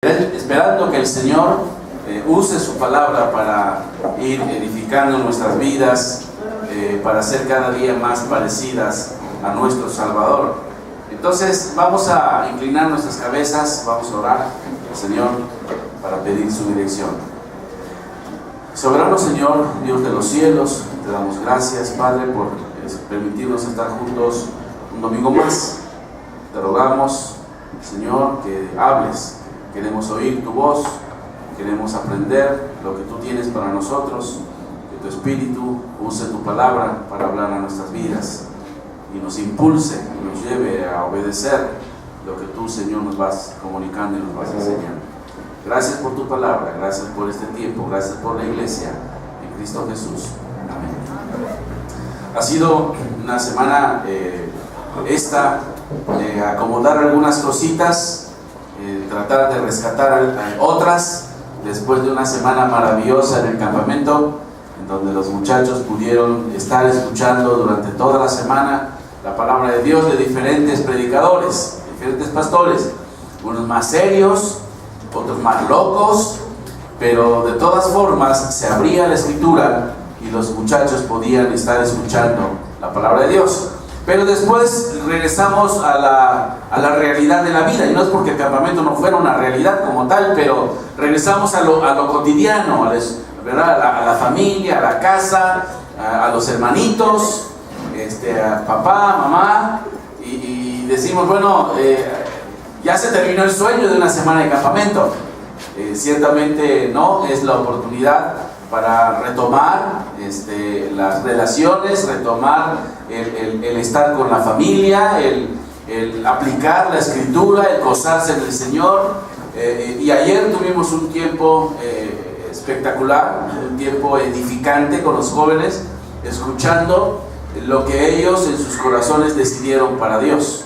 Esperando que el Señor use su palabra para ir edificando nuestras vidas, para ser cada día más parecidas a nuestro Salvador. Entonces vamos a inclinar nuestras cabezas, vamos a orar al Señor para pedir su dirección. Soberano Señor, Dios de los cielos, te damos gracias, Padre, por permitirnos estar juntos un domingo más. Te rogamos, Señor, que hables. Queremos oír tu voz, queremos aprender lo que tú tienes para nosotros, que tu Espíritu use tu palabra para hablar a nuestras vidas y nos impulse, y nos lleve a obedecer lo que tú, Señor, nos vas comunicando y nos vas enseñando. Gracias por tu palabra, gracias por este tiempo, gracias por la iglesia, en Cristo Jesús. Amén. Ha sido una semana acomodar algunas cositas, tratar de rescatar otras, después de una semana maravillosa en el campamento, en donde los muchachos pudieron estar escuchando durante toda la semana la palabra de Dios de diferentes predicadores, diferentes pastores, unos más serios, otros más locos, pero de todas formas se abría la escritura y los muchachos podían estar escuchando la palabra de Dios. Pero después regresamos a la realidad de la vida, y no es porque el campamento no fuera una realidad como tal, pero regresamos a lo cotidiano, ¿verdad? A la familia, a la casa, a los hermanitos, a papá, mamá, y decimos, bueno, ya se terminó el sueño de una semana de campamento. Ciertamente no, es la oportunidad para retomar las relaciones, retomar el estar con la familia, el aplicar la escritura, el gozarse en el Señor. Y ayer tuvimos un tiempo espectacular, un tiempo edificante con los jóvenes, escuchando lo que ellos en sus corazones decidieron para Dios.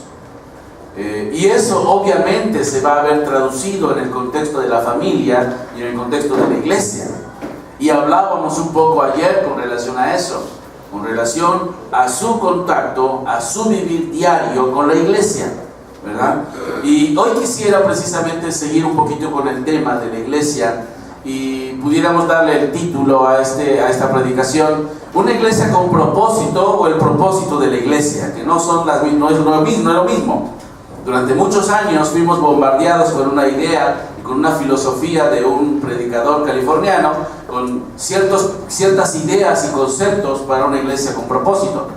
Y eso obviamente se va a ver traducido en el contexto de la familia y en el contexto de la iglesia. Y hablábamos un poco ayer con relación a eso, con relación a su contacto, a su vivir diario con la iglesia, ¿verdad? Y hoy quisiera precisamente seguir un poquito con el tema de la iglesia y pudiéramos darle el título a esta predicación: una iglesia con propósito, o el propósito de la iglesia, que no es lo mismo. Durante muchos años fuimos bombardeados con una idea y con una filosofía de un predicador californiano, con ciertas ideas y conceptos para una iglesia con propósito.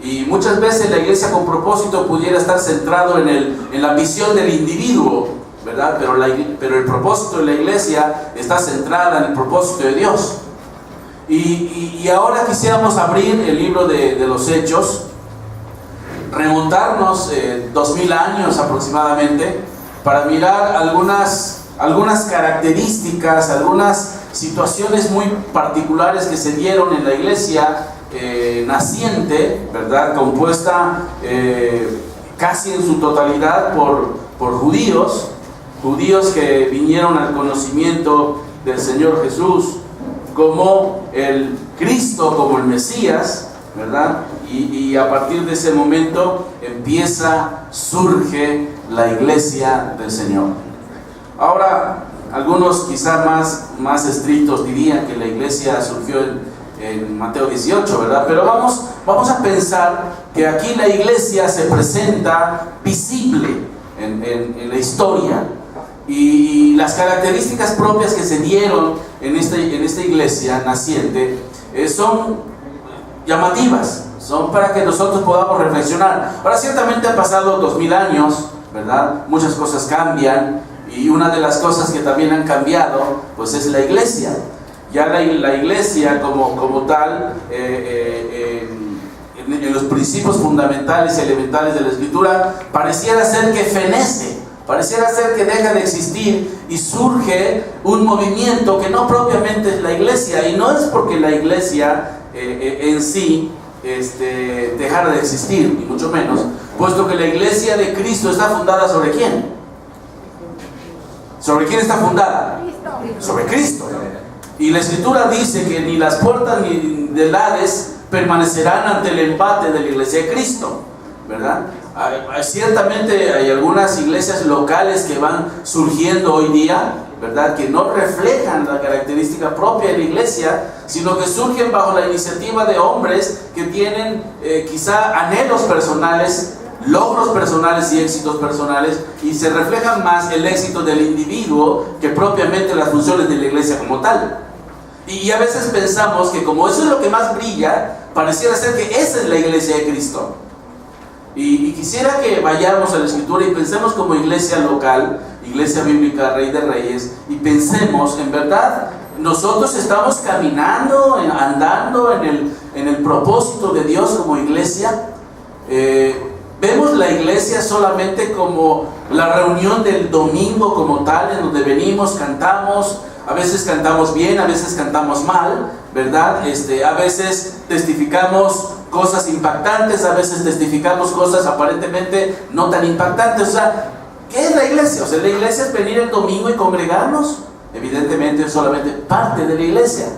Y muchas veces la iglesia con propósito pudiera estar centrado en la visión del individuo, ¿verdad? Pero el propósito de la iglesia está centrada en el propósito de Dios. Y ahora quisiéramos abrir el libro de los Hechos, remontarnos 2000 años aproximadamente, para mirar algunas características, algunas situaciones muy particulares que se dieron en la iglesia naciente, ¿verdad? Compuesta casi en su totalidad por judíos que vinieron al conocimiento del Señor Jesús como el Cristo, como el Mesías, ¿verdad? Y a partir de ese momento surge la iglesia del Señor. Ahora, algunos quizá más estrictos dirían que la iglesia surgió en Mateo 18, ¿verdad? Pero vamos a pensar que aquí la iglesia se presenta visible en la historia, y las características propias que se dieron en esta iglesia naciente son llamativas, son para que nosotros podamos reflexionar. Ahora, ciertamente han pasado 2000 años, ¿verdad? Muchas cosas cambian, y una de las cosas que también han cambiado pues es la iglesia. Ya la iglesia como tal, en los principios fundamentales y elementales de la escritura, pareciera ser que fenece, pareciera ser que deja de existir, y surge un movimiento que no propiamente es la iglesia, y no es porque la iglesia en sí dejara de existir, ni mucho menos, puesto que la iglesia de Cristo está fundada ¿sobre quién? ¿Sobre quién está fundada? Sobre Cristo. Y la escritura dice que ni las puertas ni del Hades permanecerán ante el empate de la iglesia de Cristo, ¿verdad? Ciertamente hay algunas iglesias locales que van surgiendo hoy día, ¿verdad?, que no reflejan la característica propia de la iglesia, sino que surgen bajo la iniciativa de hombres que tienen quizá anhelos personales, logros personales y éxitos personales, y se reflejan más el éxito del individuo que propiamente las funciones de la iglesia como tal. Y a veces pensamos que como eso es lo que más brilla, pareciera ser que esa es la iglesia de Cristo. Y quisiera que vayamos a la Escritura y pensemos como iglesia local, Iglesia Bíblica Rey de Reyes, y pensemos, en verdad, nosotros estamos caminando, andando en el propósito de Dios como iglesia. Vemos la iglesia solamente como la reunión del domingo como tal, en donde venimos, cantamos, a veces cantamos bien, a veces cantamos mal, ¿verdad? A veces testificamos cosas impactantes, a veces testificamos cosas aparentemente no tan impactantes. O sea, ¿qué es la iglesia? O sea, la iglesia es venir el domingo y congregarnos. Evidentemente es solamente parte de la iglesia,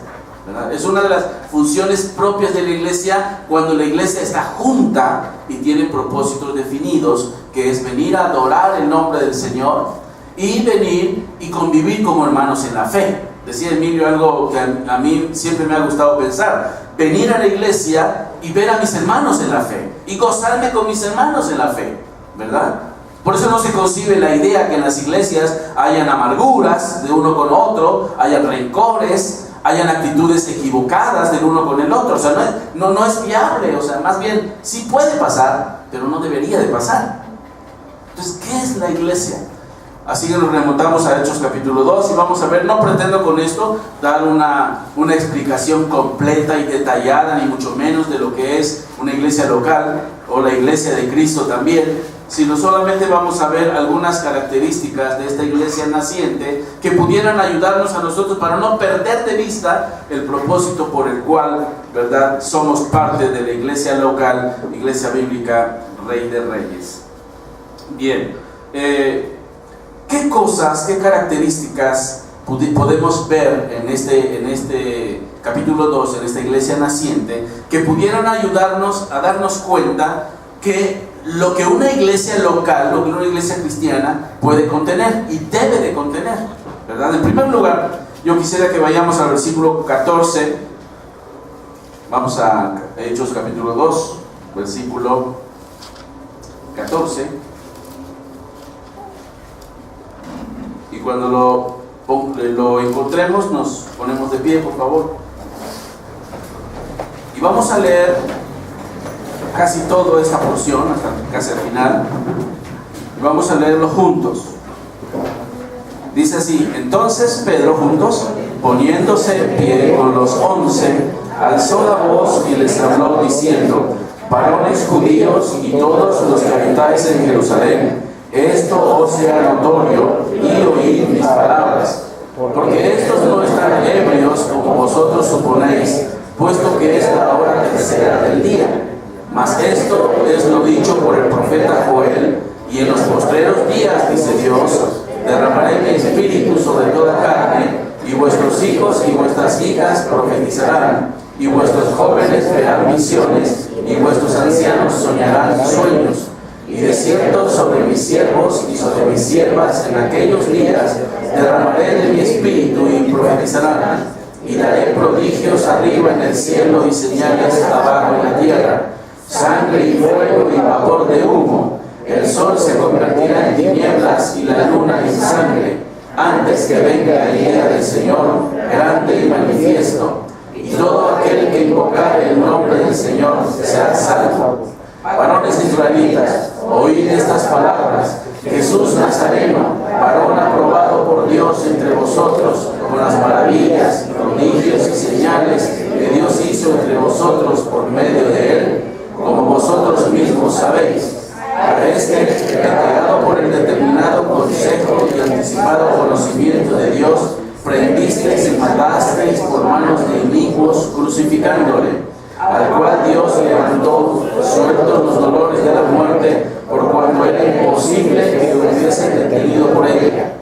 ¿verdad? Es una de las funciones propias de la iglesia cuando la iglesia está junta y tiene propósitos definidos, que es venir a adorar el nombre del Señor y venir y convivir como hermanos en la fe. Decía Emilio algo que a mí siempre me ha gustado pensar: venir a la iglesia y ver a mis hermanos en la fe y gozarme con mis hermanos en la fe, ¿verdad? Por eso no se concibe la idea que en las iglesias hayan amarguras de uno con otro, hayan rencores, hayan actitudes equivocadas del uno con el otro. O sea, no es viable. O sea, más bien sí puede pasar, pero no debería de pasar. Entonces, ¿qué es la iglesia? Así que nos remontamos a Hechos capítulo 2 y vamos a ver. No pretendo con esto dar una explicación completa y detallada, ni mucho menos de lo que es una iglesia local o la iglesia de Cristo también, sino solamente vamos a ver algunas características de esta iglesia naciente que pudieran ayudarnos a nosotros para no perder de vista el propósito por el cual, ¿verdad?, somos parte de la iglesia local, Iglesia Bíblica Rey de Reyes. Bien, ¿qué cosas, qué características podemos ver en este capítulo 2, en esta iglesia naciente, que pudieran ayudarnos a darnos cuenta que lo que una iglesia local, lo que una iglesia cristiana puede contener y debe de contener, ¿verdad? En primer lugar, yo quisiera que vayamos al versículo 14. Vamos a Hechos capítulo 2, versículo 14. Y cuando lo encontremos, nos ponemos de pie, por favor. Y vamos a leer casi toda esta porción, hasta casi al final. Vamos a leerlo juntos. Dice así: entonces Pedro, juntos, poniéndose en pie con los 11, alzó la voz y les habló diciendo: varones judíos y todos los que habitáis en Jerusalén, esto os sea notorio, y oíd mis palabras, porque estos no están ebrios como vosotros suponéis, puesto que es la hora tercera del día. Mas esto es lo dicho por el profeta Joel: y en los postreros días, dice Dios, derramaré mi espíritu sobre toda carne, y vuestros hijos y vuestras hijas profetizarán, y vuestros jóvenes verán visiones, y vuestros ancianos soñarán sueños. Y de cierto sobre mis siervos y sobre mis siervas en aquellos días derramaré de mi espíritu y profetizarán, y daré prodigios arriba en el cielo y señales abajo en la tierra, sangre y fuego y vapor de humo. El sol se convertirá en tinieblas y la luna en sangre, antes que venga el día del Señor grande y manifiesto. Y todo aquel que invocare el nombre del Señor será salvo. Varones israelitas, oíd estas palabras: Jesús Nazareno, varón aprobado por Dios entre vosotros, con las maravillas, prodigios y señales que Dios hizo entre vosotros por medio de él, como vosotros mismos sabéis. A este, entregado por el determinado consejo y anticipado conocimiento de Dios, prendisteis y matasteis por manos de inicuos, crucificándole, al cual Dios levantó, sueltos los dolores de la muerte, por cuanto era imposible que hubiesen detenido por ella.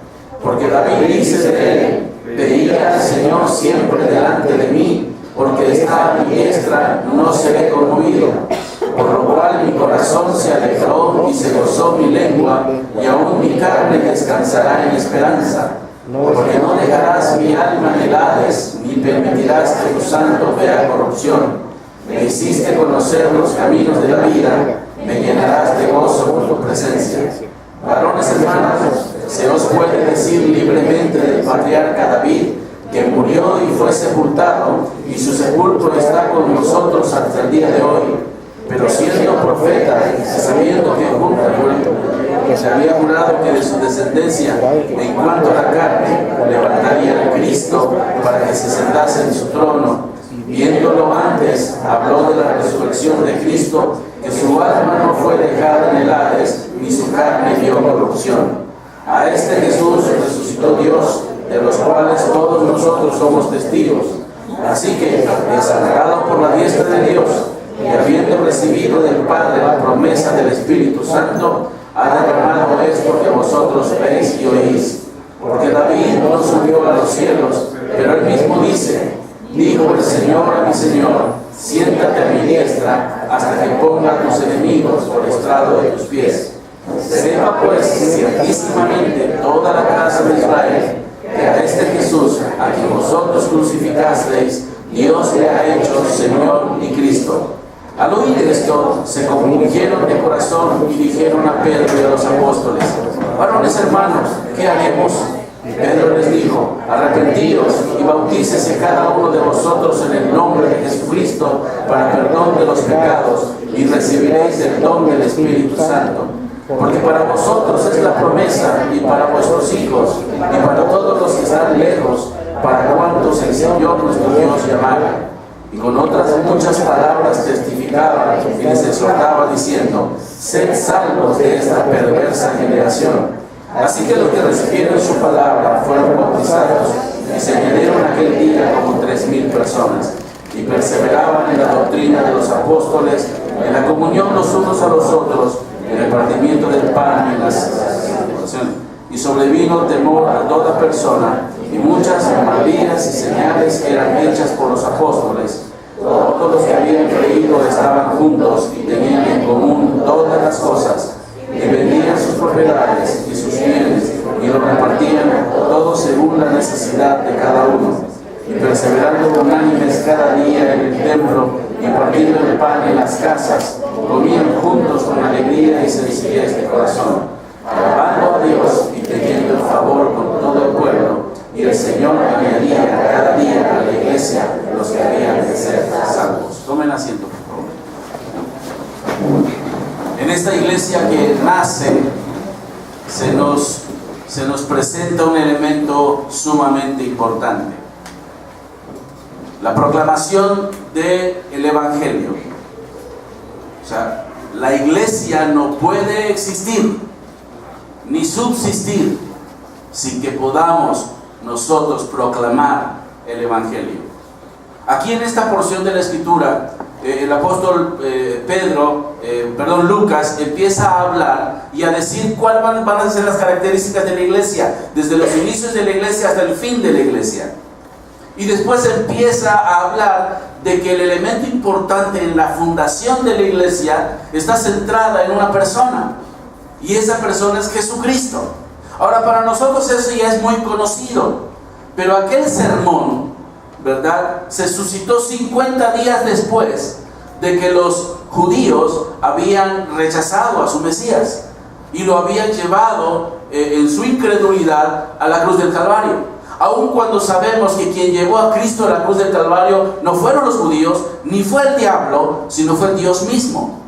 Porque David dice de él: veía al Señor siempre delante de mí, porque está a mi diestra, no seré conmovido. Por lo cual cual mi corazón se alegró y se gozó mi lengua, y aún mi carne descansará en esperanza. Porque no dejarás mi alma en el Hades, ni permitirás que tu santo vea corrupción. Me hiciste conocer los caminos de la vida, me llenarás de gozo con tu presencia. Varones hermanos, se os puede decir libremente del patriarca David, que murió y fue sepultado, y su sepulcro está con nosotros hasta el día de hoy. Pero siendo profeta, sabiendo que se había jurado que de su descendencia, en cuanto a la carne, levantaría a Cristo para que se sentase en su trono, viéndolo antes, habló de la resurrección de Cristo, que su alma no fue dejada en el Hades, ni su carne vio corrupción. A este Jesús resucitó Dios, de los cuales todos nosotros somos testigos. Así que, exaltado por la diestra de Dios, y habiendo recibido del Padre la promesa del Espíritu Santo, ha derramado esto que vosotros veis y oís. Porque David no subió a los cielos, pero él mismo dice: dijo el Señor a mi Señor, siéntate a mi diestra, hasta que ponga a tus enemigos por estrado de tus pies. Sepa pues ciertísimamente toda la casa de Israel, que a este Jesús, a quien vosotros crucificasteis, Dios le ha hecho Señor y Cristo. Al oír esto, se compungieron de corazón y dijeron a Pedro y a los apóstoles: varones hermanos, ¿qué haremos? Pedro les dijo: arrepentíos y bautícese cada uno de vosotros en el nombre de Jesucristo para perdón de los pecados, y recibiréis el don del Espíritu Santo. Porque para vosotros es la promesa, y para vuestros hijos, y para todos los que están lejos, para cuantos el Señor nuestro Dios llamara. Y con otras muchas palabras testificaba y les exhortaba diciendo: sed salvos de esta perversa generación. Así que los que recibieron su palabra fueron bautizados, y se añadieron aquel día como 3,000 personas, y perseveraban en la doctrina de los apóstoles, en la comunión los unos a los otros, en el partimiento del pan y en las oraciones. Y sobrevino temor a toda persona, y muchas maravillas y señales eran hechas por los apóstoles. Todos los que habían creído estaban juntos y tenían en común todas las cosas, y vendían sus propiedades y sus bienes, y lo repartían todos según la necesidad de cada uno. Y perseverando unánimes cada día en el templo, y partiendo el pan en las casas, comían juntos con alegría y sencillez de corazón, alabando a Dios y teniendo el favor con todo el pueblo. Y el Señor añadía cada día a la iglesia los que habían de ser salvos. Tomen asiento, por favor. En esta iglesia que nace, se nos presenta un elemento sumamente importante: la proclamación del Evangelio. O sea, la iglesia no puede existir ni subsistir sin que podamos nosotros proclamar el Evangelio. Aquí en esta porción de la Escritura, el apóstol Lucas empieza a hablar y a decir cuáles van a ser las características de la iglesia, desde los inicios de la iglesia hasta el fin de la iglesia. Y después empieza a hablar de que el elemento importante en la fundación de la iglesia está centrada en una persona, y esa persona es Jesucristo. Ahora, para nosotros eso ya es muy conocido, pero aquel sermón, ¿verdad?, se suscitó 50 días después de que los judíos habían rechazado a su Mesías y lo habían llevado en su incredulidad a la cruz del Calvario. Aun cuando sabemos que quien llevó a Cristo a la cruz del Calvario no fueron los judíos, ni fue el diablo, sino fue Dios mismo.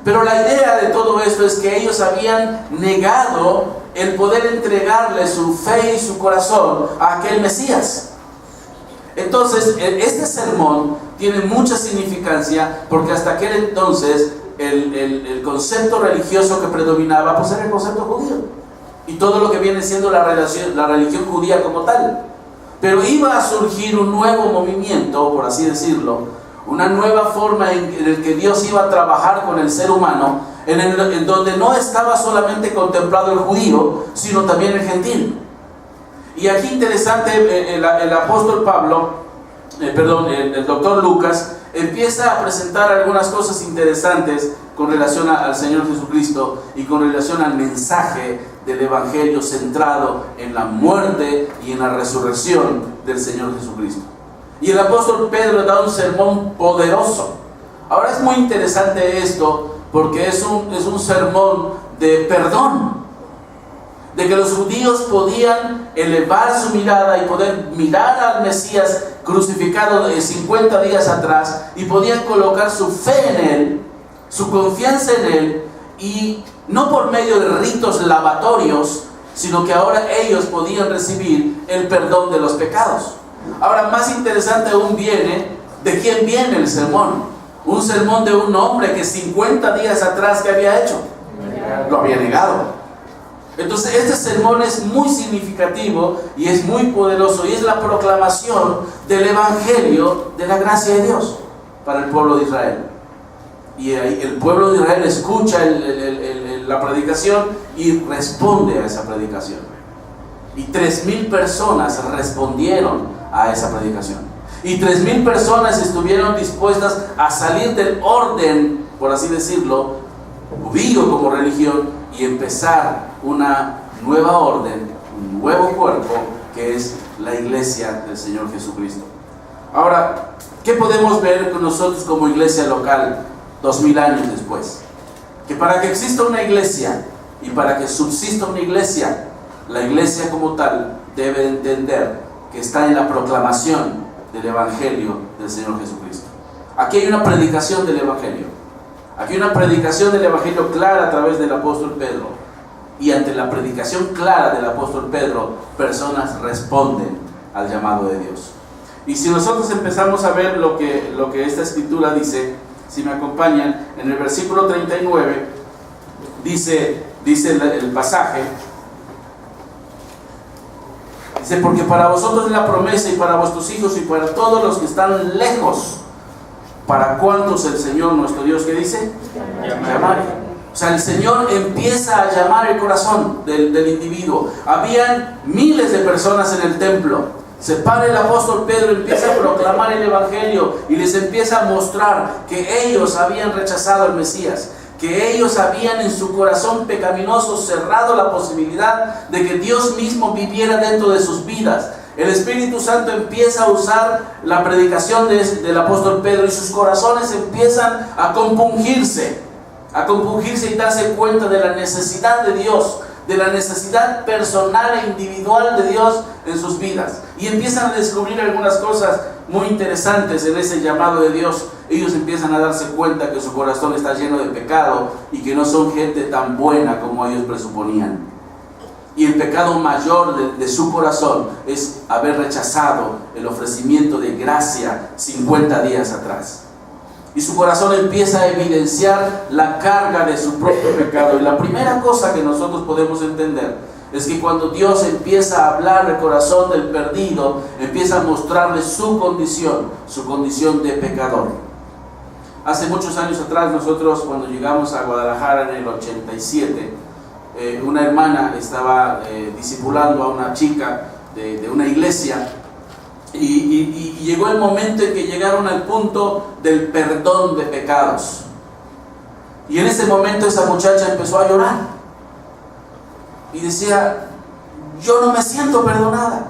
Pero la idea de todo esto es que ellos habían negado el poder entregarle su fe y su corazón a aquel Mesías. Entonces, este sermón tiene mucha significancia, porque hasta aquel entonces el concepto religioso que predominaba pues era el concepto judío, y todo lo que viene siendo la religión judía como tal. Pero iba a surgir un nuevo movimiento, por así decirlo, una nueva forma en el que Dios iba a trabajar con el ser humano, en donde no estaba solamente contemplado el judío, sino también el gentil. Y aquí interesante, el apóstol el doctor Lucas empieza a presentar algunas cosas interesantes con relación al Señor Jesucristo y con relación al mensaje del Evangelio centrado en la muerte y en la resurrección del Señor Jesucristo. Y el apóstol Pedro da un sermón poderoso. Ahora es muy interesante esto porque es un sermón de perdón, de que los judíos podían elevar su mirada y poder mirar al Mesías crucificado de 50 días atrás y podían colocar su fe en Él, su confianza en Él, y no por medio de ritos lavatorios, sino que ahora ellos podían recibir el perdón de los pecados. Ahora, más interesante aún viene de quién viene el sermón. Un sermón de un hombre que 50 días atrás, ¿qué había hecho? Lo había negado. Entonces este sermón es muy significativo y es muy poderoso, y es la proclamación del Evangelio de la gracia de Dios para el pueblo de Israel. Y el pueblo de Israel escucha la predicación y responde a esa predicación. Y 3,000 personas respondieron a esa predicación. Y 3,000 personas estuvieron dispuestas a salir del orden, por así decirlo, judío como religión, y empezar una nueva orden, un nuevo cuerpo, que es la iglesia del Señor Jesucristo. Ahora, ¿qué podemos ver con nosotros como iglesia local 2000 años después? Que para que exista una iglesia y para que subsista una iglesia, la iglesia como tal debe entender que está en la proclamación del Evangelio del Señor Jesucristo. Aquí hay una predicación del Evangelio. Aquí hay una predicación del Evangelio clara a través del apóstol Pedro. Y ante la predicación clara del apóstol Pedro, personas responden al llamado de Dios. Y si nosotros empezamos a ver lo que esta escritura dice, si me acompañan, en el versículo 39, dice el pasaje, dice: porque para vosotros es la promesa, y para vuestros hijos, y para todos los que están lejos, para cuantos el Señor nuestro Dios, ¿qué dice? Llamar. O sea, el Señor empieza a llamar el corazón del individuo. Habían miles de personas en el templo. Se para el apóstol Pedro, empieza a proclamar el Evangelio y les empieza a mostrar que ellos habían rechazado al Mesías, que ellos habían en su corazón pecaminoso cerrado la posibilidad de que Dios mismo viviera dentro de sus vidas. El Espíritu Santo empieza a usar la predicación del apóstol Pedro y sus corazones empiezan a compungirse y darse cuenta de la necesidad de Dios, de la necesidad personal e individual de Dios en sus vidas. Y empiezan a descubrir algunas cosas muy interesantes en ese llamado de Dios. Ellos empiezan a darse cuenta que su corazón está lleno de pecado y que no son gente tan buena como ellos presuponían. Y el pecado mayor de su corazón es haber rechazado el ofrecimiento de gracia 50 días atrás. Y su corazón empieza a evidenciar la carga de su propio pecado. Y la primera cosa que nosotros podemos entender es que cuando Dios empieza a hablar al corazón del perdido, empieza a mostrarle su condición de pecador. Hace muchos años atrás, nosotros cuando llegamos a Guadalajara en el 87, una hermana estaba discipulando a una chica de una iglesia. Y llegó el momento en que llegaron al punto del perdón de pecados. Y en ese momento esa muchacha empezó a llorar. Y decía: yo no me siento perdonada.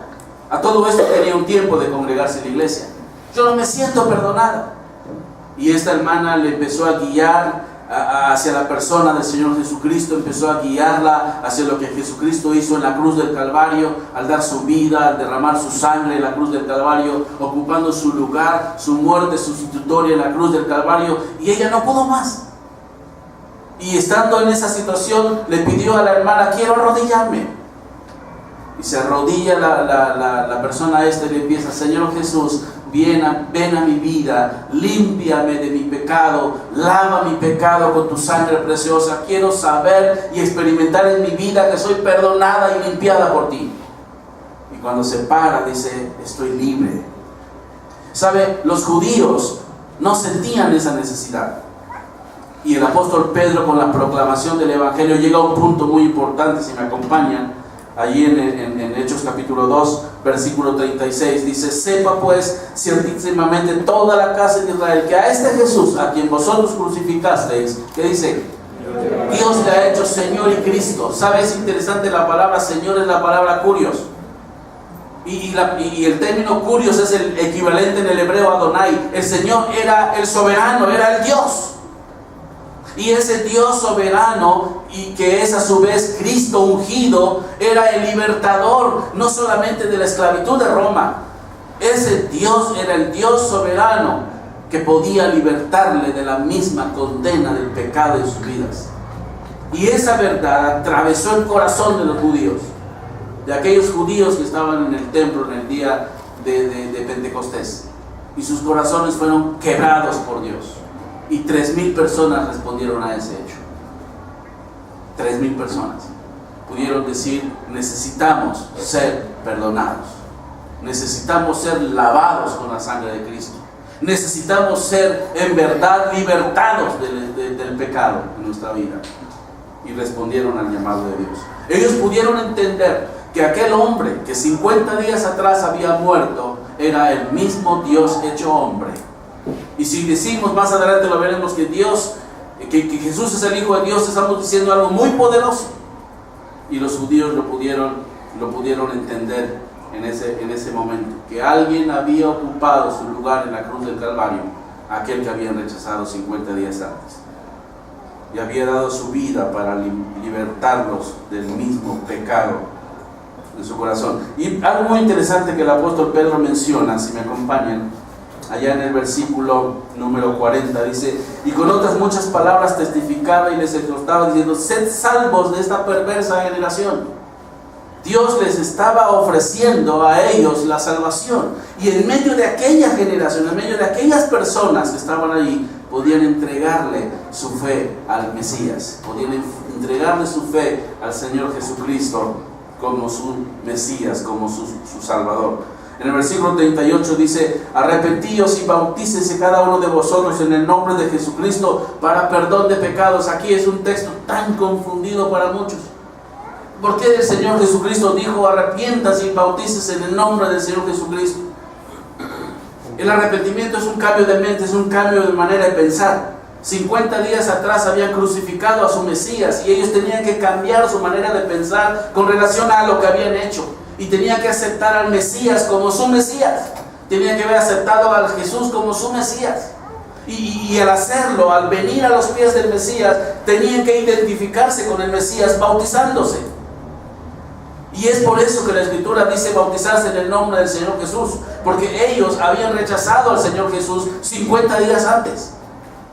A todo esto tenía un tiempo de congregarse en la iglesia. Yo no me siento perdonada. Y esta hermana le empezó a guiar hacia la persona del Señor Jesucristo, empezó a guiarla hacia lo que Jesucristo hizo en la cruz del Calvario, al dar su vida, al derramar su sangre en la cruz del Calvario, ocupando su lugar, su muerte sustitutoria en la cruz del Calvario, y ella no pudo más. Y estando en esa situación, le pidió a la hermana: quiero arrodillarme. Y se arrodilla la persona y le empieza: Señor Jesús, ven a mi vida, límpiame de mi pecado, lava mi pecado con tu sangre preciosa. Quiero saber y experimentar en mi vida que soy perdonada y limpiada por ti. Y cuando se para, dice: estoy libre. ¿Sabe? Los judíos no sentían esa necesidad. Y el apóstol Pedro, con la proclamación del Evangelio, llega a un punto muy importante, si me acompañan, allí en Hechos capítulo 2, versículo 36, dice: sepa pues ciertísimamente toda la casa de Israel que a este Jesús, a quien vosotros crucificasteis, ¿qué dice? Dios le ha hecho Señor y Cristo. ¿Sabes? Es interesante, la palabra Señor es la palabra Kurios. Y el término Kurios es el equivalente en el hebreo a Adonai. El Señor era el soberano, era el Dios. Y ese Dios soberano, y que es a su vez Cristo ungido, era el libertador, no solamente de la esclavitud de Roma. Ese Dios era el Dios soberano que podía libertarle de la misma condena del pecado en sus vidas. Y esa verdad atravesó el corazón de los judíos, de aquellos judíos que estaban en el templo en el día de Pentecostés. Y sus corazones fueron quebrados por Dios. Y 3,000 personas respondieron a ese hecho. 3,000 personas pudieron decir: necesitamos ser perdonados, necesitamos ser lavados con la sangre de Cristo, necesitamos ser en verdad libertados del pecado en nuestra vida. Y respondieron al llamado de Dios. Ellos pudieron entender que aquel hombre que 50 días atrás había muerto era el mismo Dios hecho hombre. Y si decimos más adelante, lo veremos, que Jesús es el Hijo de Dios, estamos diciendo algo muy poderoso. Y los judíos lo pudieron entender en ese momento, que alguien había ocupado su lugar en la cruz del Calvario, aquel que habían rechazado 50 días antes, y había dado su vida para libertarlos del mismo pecado en su corazón. Y algo muy interesante que el apóstol Pedro menciona, si me acompañan, allá en el versículo número 40, dice: y con otras muchas palabras testificaba y les exhortaba diciendo: sed salvos de esta perversa generación. Dios les estaba ofreciendo a ellos la salvación, y en medio de aquella generación, en medio de aquellas personas que estaban allí, podían entregarle su fe al Mesías, podían entregarle su fe al Señor Jesucristo como su Mesías, como su Salvador. En el versículo 38 dice: arrepentíos y bautícese cada uno de vosotros en el nombre de Jesucristo para perdón de pecados. Aquí es un texto tan confundido para muchos. ¿Por qué el Señor Jesucristo dijo: arrepiéntase y bautícese en el nombre del Señor Jesucristo? El arrepentimiento es un cambio de mente, es un cambio de manera de pensar. 50 días atrás habían crucificado a su Mesías y ellos tenían que cambiar su manera de pensar con relación a lo que habían hecho. Y tenían que aceptar al Mesías como su Mesías. Tenían que haber aceptado a Jesús como su Mesías. Y al hacerlo, al venir a los pies del Mesías, tenían que identificarse con el Mesías bautizándose. Y es por eso que la Escritura dice bautizarse en el nombre del Señor Jesús, porque ellos habían rechazado al Señor Jesús 50 días antes.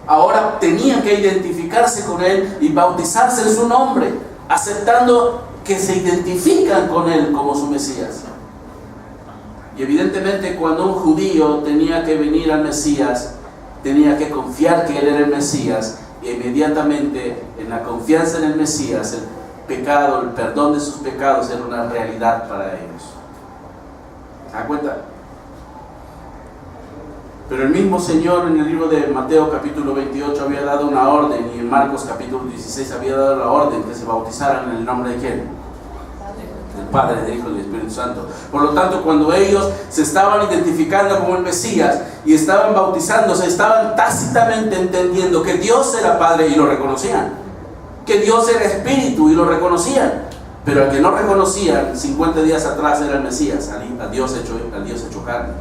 Ahora tenían que identificarse con Él y bautizarse en su nombre, aceptando que se identifican con Él como su Mesías. Y evidentemente, cuando un judío tenía que venir al Mesías, tenía que confiar que Él era el Mesías, y inmediatamente en la confianza en el Mesías, el pecado, el perdón de sus pecados era una realidad para ellos. ¿Se da cuenta? Pero el mismo Señor en el libro de Mateo capítulo 28 había dado una orden, y en Marcos capítulo 16 había dado la orden que se bautizaran en el nombre de ¿quién? Del Padre, del Hijo y del Espíritu Santo. Por lo tanto, cuando ellos se estaban identificando como el Mesías y estaban bautizándose, estaban tácitamente entendiendo que Dios era Padre, y lo reconocían, que Dios era Espíritu, y lo reconocían. Pero el que no reconocían 50 días atrás era el Mesías, al Dios hecho carne.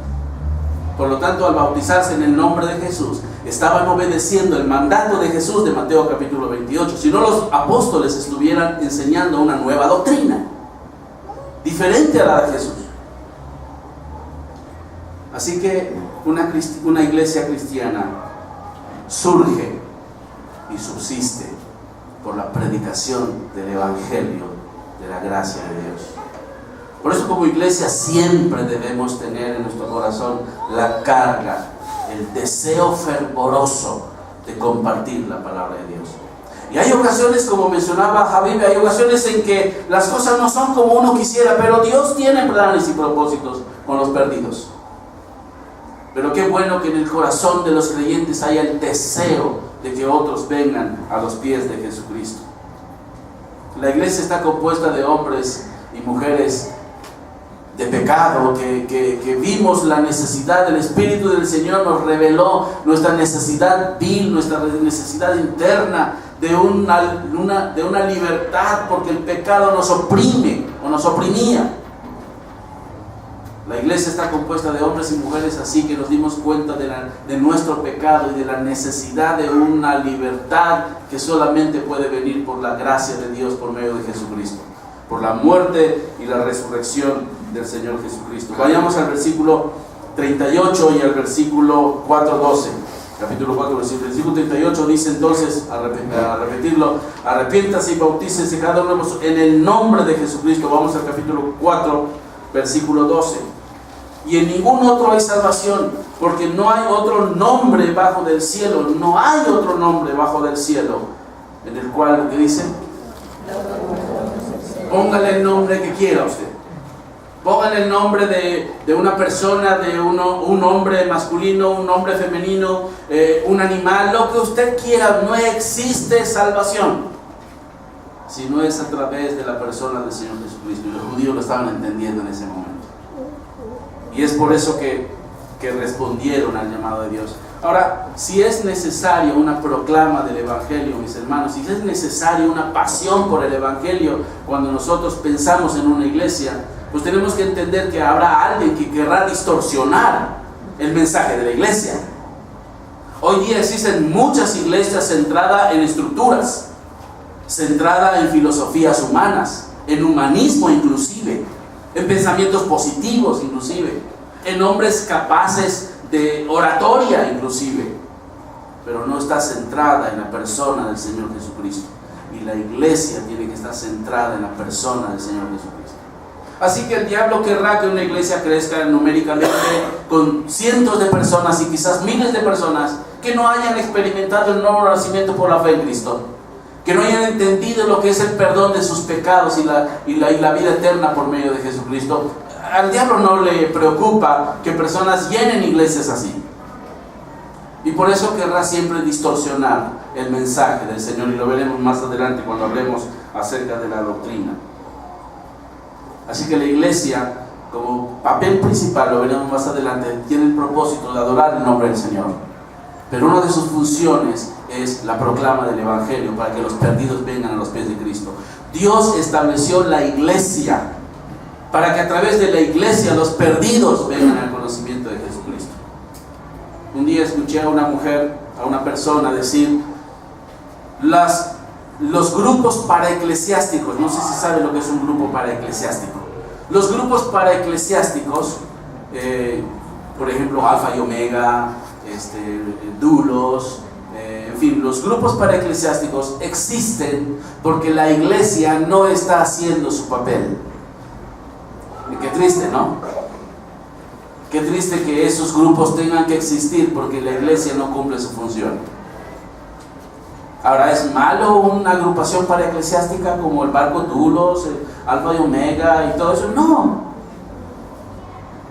Por lo tanto, al bautizarse en el nombre de Jesús, estaban obedeciendo el mandato de Jesús de Mateo capítulo 28. Si no, los apóstoles estuvieran enseñando una nueva doctrina, diferente a la de Jesús. Así que una iglesia cristiana surge y subsiste por la predicación del Evangelio de la gracia de Dios. Por eso, como iglesia, siempre debemos tener en nuestro corazón la carga, el deseo fervoroso de compartir la palabra de Dios. Y hay ocasiones, como mencionaba Javier, hay ocasiones en que las cosas no son como uno quisiera, pero Dios tiene planes y propósitos con los perdidos. Pero qué bueno que en el corazón de los creyentes haya el deseo de que otros vengan a los pies de Jesucristo. La iglesia está compuesta de hombres y mujeres de pecado, que vimos la necesidad. Del Espíritu del Señor nos reveló nuestra necesidad vil, nuestra necesidad interna de una libertad, porque el pecado nos oprime o nos oprimía. La iglesia está compuesta de hombres y mujeres así, que nos dimos cuenta de nuestro pecado y de la necesidad de una libertad que solamente puede venir por la gracia de Dios por medio de Jesucristo, por la muerte y la resurrección del Señor Jesucristo. Vayamos al versículo 38 y al versículo 4:12. Capítulo 4, versículo 38 dice entonces, a repetirlo: arrepiéntase y bautícese cada uno de vosotros en el nombre de Jesucristo. Vamos al capítulo 4, versículo 12. Y en ningún otro hay salvación, porque no hay otro nombre bajo del cielo, no hay otro nombre bajo del cielo, en el cual, ¿qué dice? Póngale el nombre que quiera usted. Póngale el nombre de una persona, de un hombre masculino, un hombre femenino, un animal, lo que usted quiera. No existe salvación si no es a través de la persona del Señor Jesucristo. Y los judíos lo estaban entendiendo en ese momento. Y es por eso que respondieron al llamado de Dios. Ahora, si es necesario una proclama del Evangelio, mis hermanos, si es necesario una pasión por el Evangelio, cuando nosotros pensamos en una iglesia, pues tenemos que entender que habrá alguien que querrá distorsionar el mensaje de la iglesia. Hoy día existen muchas iglesias centradas en estructuras, centradas en filosofías humanas, en humanismo inclusive, en pensamientos positivos inclusive, en hombres capaces de oratoria inclusive, pero no está centrada en la persona del Señor Jesucristo. Y la iglesia tiene que estar centrada en la persona del Señor Jesucristo. Así que el diablo querrá que una iglesia crezca numéricamente con cientos de personas y quizás miles de personas que no hayan experimentado el nuevo nacimiento por la fe en Cristo, que no hayan entendido lo que es el perdón de sus pecados y la vida eterna por medio de Jesucristo. Al diablo no le preocupa que personas llenen iglesias así, y por eso querrá siempre distorsionar el mensaje del Señor, y lo veremos más adelante cuando hablemos acerca de la doctrina. Así que la iglesia, como papel principal, lo veremos más adelante, tiene el propósito de adorar el nombre del Señor, pero una de sus funciones es la proclama del Evangelio, para que los perdidos vengan a los pies de Cristo. Dios estableció la iglesia para que a través de la iglesia los perdidos vengan al conocimiento de Jesucristo. Un día escuché a una mujer, a una persona decir: los grupos paraeclesiásticos, no sé si sabe lo que es un grupo paraeclesiástico. Los grupos paraeclesiásticos, por ejemplo, Alfa y Omega, Dulos, en fin, los grupos paraeclesiásticos existen porque la iglesia no está haciendo su papel. Y qué triste, ¿no? Qué triste que esos grupos tengan que existir porque la iglesia no cumple su función. Ahora, ¿es malo una agrupación paraeclesiástica como el barco Dulos, Alfa y Omega y todo eso? No.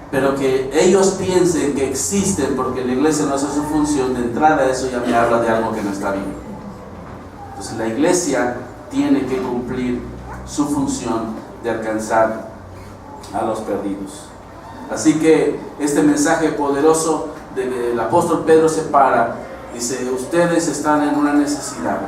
Pero que ellos piensen que existen porque la iglesia no hace su función, de entrada eso ya me habla de algo que no está bien. Entonces la iglesia tiene que cumplir su función de alcanzar a los perdidos. Así que este mensaje poderoso del apóstol Pedro se para, dice: ustedes están en una necesidad.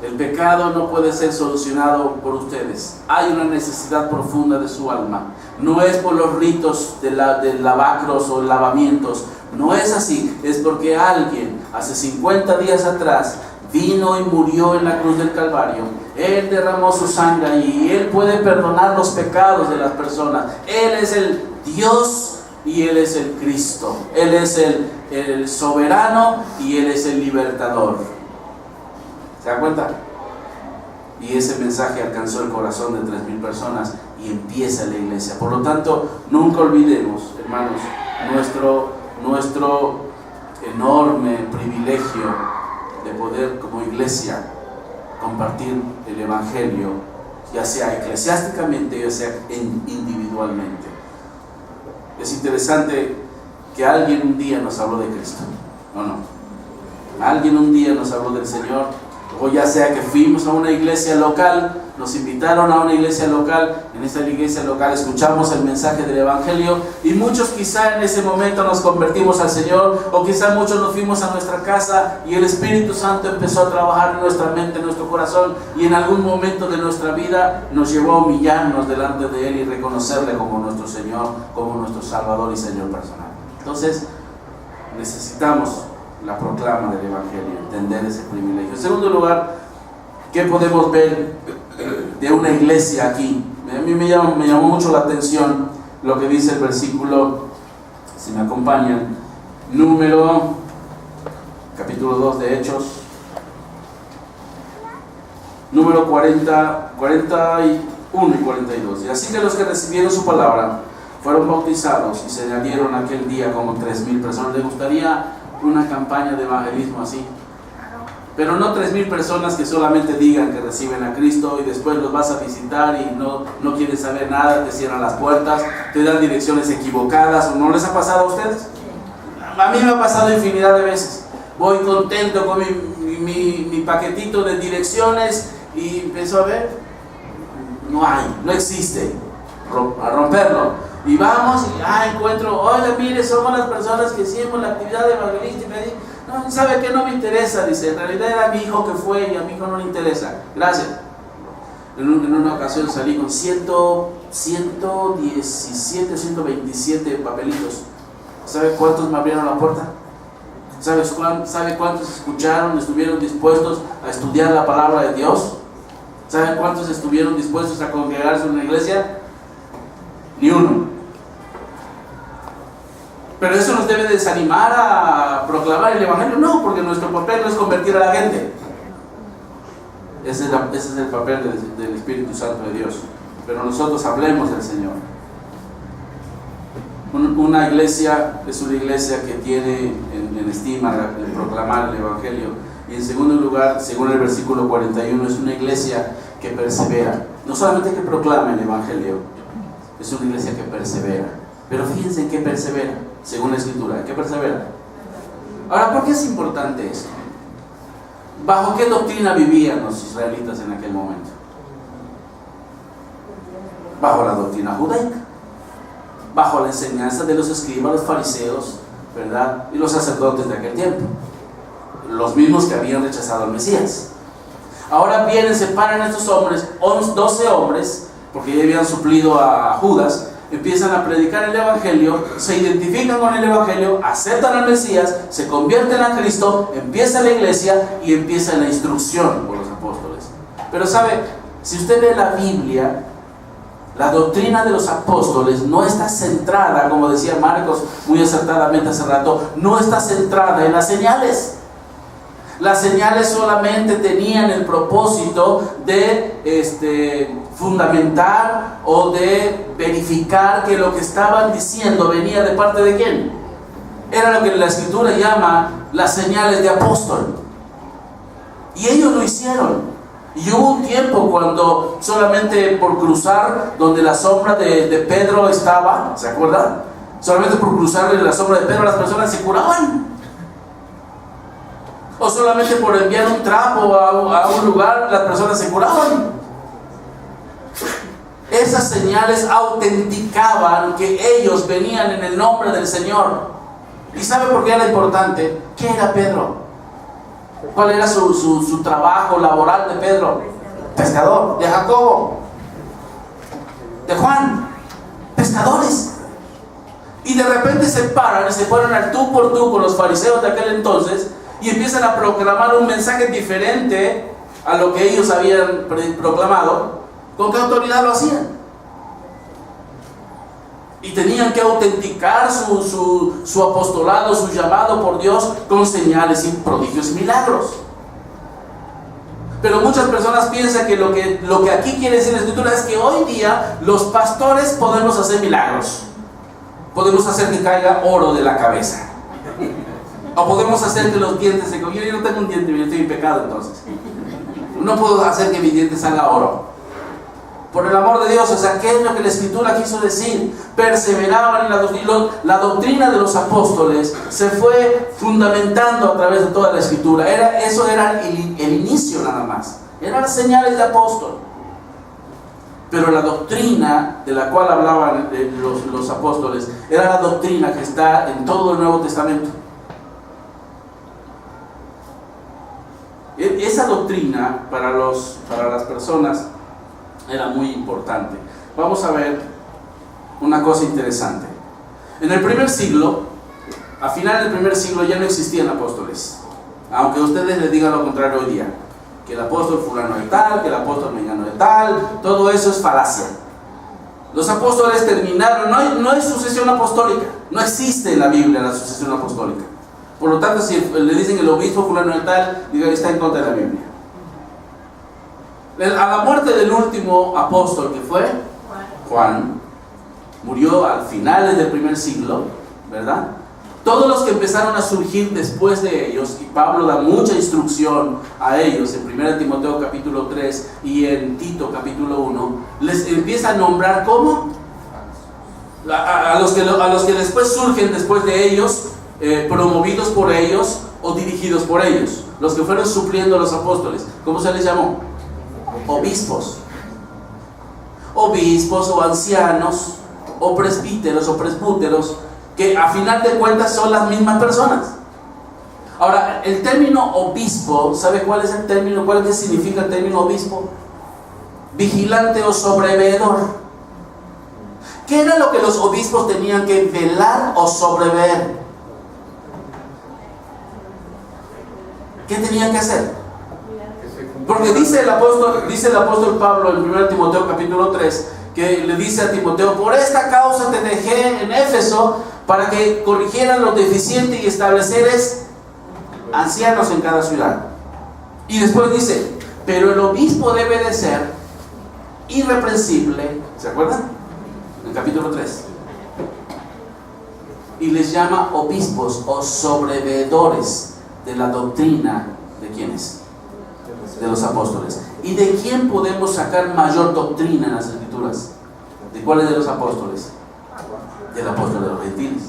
El pecado no puede ser solucionado por ustedes. Hay una necesidad profunda de su alma. No es por los ritos de lavacros o lavamientos. No es así. Es porque alguien hace 50 días atrás vino y murió en la cruz del Calvario. Él derramó su sangre y Él puede perdonar los pecados de las personas. Él es el Dios y Él es el Cristo. Él es el soberano y Él es el libertador. ¿Se dan cuenta? Y ese mensaje alcanzó el corazón de 3,000 personas y empieza la iglesia. Por lo tanto, nunca olvidemos, hermanos, nuestro enorme privilegio de poder como iglesia compartir el Evangelio, ya sea eclesiásticamente, ya sea individualmente. Es interesante que alguien un día nos habló de Cristo, ¿o no? Alguien un día nos habló del Señor, o ya sea que fuimos a una iglesia local nos invitaron a una iglesia local. En esta iglesia local escuchamos el mensaje del Evangelio y muchos quizá en ese momento nos convertimos al Señor, o quizá muchos nos fuimos a nuestra casa y el Espíritu Santo empezó a trabajar en nuestra mente, en nuestro corazón, y en algún momento de nuestra vida nos llevó a humillarnos delante de Él y reconocerle como nuestro Señor, como nuestro Salvador y Señor personal. Entonces necesitamos la proclama del Evangelio, entender ese privilegio. En segundo lugar, ¿qué podemos ver de una iglesia aquí? A mí me llamó mucho la atención lo que dice el versículo, si me acompañan, capítulo 2 de Hechos, número 41 y 42. Y así que los que recibieron su palabra fueron bautizados y se añadieron aquel día como 3,000 personas. ¿Les gustaría una campaña de evangelismo así? Pero no 3,000 personas que solamente digan que reciben a Cristo y después los vas a visitar y no quieren saber nada, te cierran las puertas, te dan direcciones equivocadas. ¿No les ha pasado a ustedes? A mí me ha pasado infinidad de veces. Voy contento con mi paquetito de direcciones y empiezo a ver, no existe, a romperlo. Y vamos y encuentro, oiga, mire, somos las personas que hicimos la actividad evangelística. No, ¿sabe qué? No me interesa, dice. En realidad era mi hijo que fue y a mi hijo no le interesa. Gracias. En una ocasión salí con 117, 127 papelitos. ¿Sabe cuántos me abrieron la puerta? ¿Sabe cuántos escucharon, estuvieron dispuestos a estudiar la palabra de Dios? ¿Saben cuántos estuvieron dispuestos a congregarse en una iglesia? Ni uno. Pero eso nos debe desanimar a proclamar el Evangelio. No, porque nuestro papel no es convertir a la gente. Ese es el papel del Espíritu Santo de Dios. Pero nosotros hablemos del Señor. Una iglesia es una iglesia que tiene en estima el proclamar el Evangelio. Y en segundo lugar, según el versículo 41, es una iglesia que persevera. No solamente que proclama el Evangelio, es una iglesia que persevera. Pero fíjense en qué persevera, según la Escritura. ¿En qué persevera? Ahora, ¿por qué es importante esto? ¿Bajo qué doctrina vivían los israelitas en aquel momento? Bajo la doctrina judaica, bajo la enseñanza de los escribas, los fariseos, ¿verdad? Y los sacerdotes de aquel tiempo, los mismos que habían rechazado al Mesías. Ahora vienen, se paran estos hombres, 12 hombres, porque ya habían suplido a Judas, empiezan a predicar el Evangelio, se identifican con el Evangelio, aceptan al Mesías, se convierten a Cristo, empieza la iglesia y empieza la instrucción por los apóstoles. Pero sabe, si usted ve la Biblia, la doctrina de los apóstoles no está centrada, como decía Marcos muy acertadamente hace rato, no está centrada en las señales. Las señales solamente tenían el propósito de fundamentar o de verificar que lo que estaban diciendo venía de parte de quién. Era lo que la Escritura llama las señales de apóstol. Y ellos lo hicieron. Y hubo un tiempo cuando solamente por cruzar donde la sombra de Pedro estaba, ¿se acuerdan? Solamente por cruzar la sombra de Pedro las personas se curaban. O solamente por enviar un trapo a un lugar las personas se curaban. Esas señales autenticaban que ellos venían en el nombre del Señor. ¿Y sabe por qué era importante? ¿Qué era Pedro? ¿Cuál era su trabajo laboral de Pedro? Pescador. De Jacobo, de Juan, pescadores. Y de repente se paran y se ponen al tú por tú con los fariseos de aquel entonces y empiezan a proclamar un mensaje diferente a lo que ellos habían proclamado. ¿Con qué autoridad lo hacían? Y tenían que autenticar su apostolado, su llamado por Dios con señales y prodigios y milagros. Pero muchas personas piensan que lo que aquí quiere decir la Escritura es que hoy día los pastores podemos hacer milagros. Podemos hacer que caiga oro de la cabeza. O podemos hacer que los dientes se... Yo no tengo un diente, yo estoy en pecado entonces. No puedo hacer que mi diente salga oro. Por el amor de Dios, o sea, ¿qué es lo que la Escritura quiso decir? Perseveraban en la doctrina de los apóstoles, se fue fundamentando a través de toda la Escritura. Eso era el inicio nada más. Eran las señales de apóstol. Pero la doctrina de la cual hablaban los apóstoles era la doctrina que está en todo el Nuevo Testamento. Esa doctrina para las personas era muy importante. Vamos a ver una cosa interesante. En el primer siglo, a final del primer siglo, ya no existían apóstoles, aunque ustedes les digan lo contrario hoy día, que el apóstol fulano de tal, que el apóstol mengano de tal, todo eso es falacia. Los apóstoles terminaron, no hay sucesión apostólica, no existe en la Biblia la sucesión apostólica. Por lo tanto, si le dicen el obispo fulano de tal, digan, está en contra de la Biblia. A la muerte del último apóstol, que fue Juan, murió al finales del primer siglo, ¿verdad? Todos los que empezaron a surgir después de ellos, y Pablo da mucha instrucción a ellos en 1 Timoteo capítulo 3 y en Tito capítulo 1, les empieza a nombrar ¿cómo? A los que después surgen después de ellos, promovidos por ellos o dirigidos por ellos, los que fueron supliendo a los apóstoles. ¿Cómo se les llamó? Obispos o ancianos o presbíteros o presbúteros, que a final de cuentas son las mismas personas. Ahora, el término obispo, ¿sabe cuál es el término? ¿Cuál es que significa el término obispo? Vigilante o sobreveedor. ¿Qué era lo que los obispos tenían que velar o sobreveer? ¿Qué tenían que hacer? Porque dice el apóstol Pablo en 1 Timoteo capítulo 3, que le dice a Timoteo: por esta causa te dejé en Éfeso, para que corrigieran lo deficiente y estableceres ancianos en cada ciudad. Y después dice: pero el obispo debe de ser irreprensible, ¿se acuerdan? En el capítulo 3. Y les llama obispos o sobreveedores de la doctrina. ¿De quiénes? De los apóstoles. ¿Y de quién podemos sacar mayor doctrina en las Escrituras? ¿De cuáles de los apóstoles? Del apóstol de los gentiles.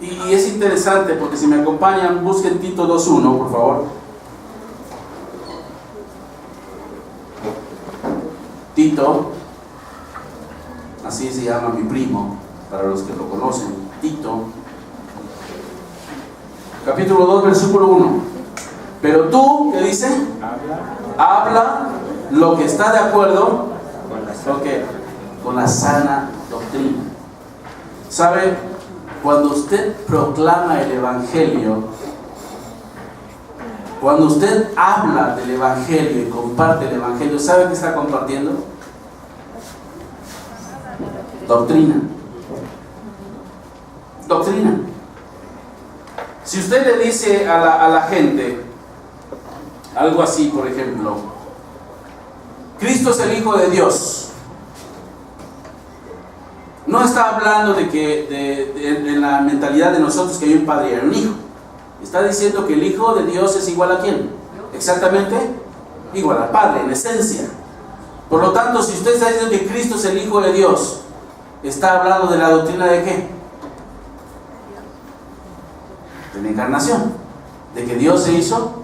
Y es interesante porque, si me acompañan, busquen Tito 2:1, por favor. Tito, así se llama mi primo, para los que lo conocen. Tito, capítulo 2, versículo 1. Pero tú, ¿qué dice? Habla lo que está de acuerdo con la sana doctrina. ¿Sabe? Cuando usted proclama el Evangelio, cuando usted habla del Evangelio y comparte el Evangelio, ¿sabe qué está compartiendo? Doctrina. Doctrina. Si usted le dice a la gente algo así, por ejemplo: Cristo es el Hijo de Dios, no está hablando de que de la mentalidad de nosotros que hay un padre y un hijo. Está diciendo que el Hijo de Dios es igual a ¿quién? Exactamente igual al Padre, en esencia. Por lo tanto, si usted está diciendo que Cristo es el Hijo de Dios, está hablando de la doctrina ¿de qué? De la encarnación, de que Dios se hizo